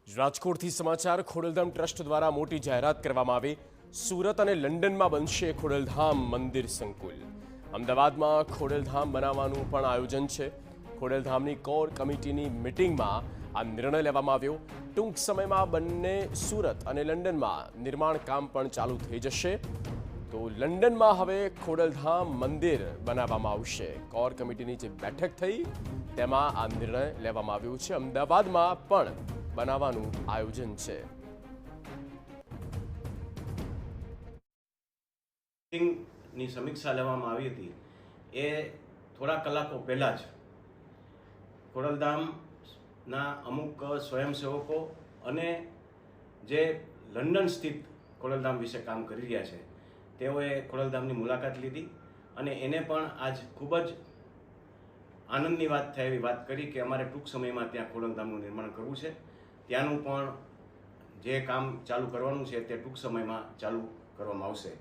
રાજકોટથી સમાચાર ખોડલધામ ટ્રસ્ટ દ્વારા મોટી જાહેરાત કરવામાં આવી। સુરત અને લંડનમાં બનશે ખોડલધામ મંદિર સંકુલ। અમદાવાદમાં ખોડલધામ બનાવવાનું પણ આયોજન છે। ખોડલધામની કોર કમિટીની મિટિંગમાં આ નિર્ણય લેવામાં આવ્યો। ટૂંક સમયમાં બંને સુરત અને લંડનમાં નિર્માણ કામ પણ ચાલુ થઈ જશે। તો લંડનમાં હવે ખોડલધામ મંદિર બનાવવામાં આવશે। કોર કમિટીની જે બેઠક થઈ તેમાં આ નિર્ણય લેવામાં આવ્યો છે। અમદાવાદમાં પણ બનાવવાનું આયોજન છે। ની સમીક્ષા લેવામાં આવી હતી એ થોડા કલાકો પહેલાં જ ખોડલધામના અમુક સ્વયંસેવકો અને જે લંડન સ્થિત ખોડલધામ વિશે કામ કરી રહ્યા છે તેઓએ ખોડલધામની મુલાકાત લીધી અને એને પણ આજ ખૂબ જ આનંદની વાત થાય એવી વાત કરી કે અમારે ટૂંક સમયમાં ત્યાં ખોડલધામનું નિર્માણ કરવું છે। ત્યાંનું પણ જે કામ ચાલુ કરવાનું છે તે ટૂંક સમયમાં ચાલુ કરવામાં આવશે।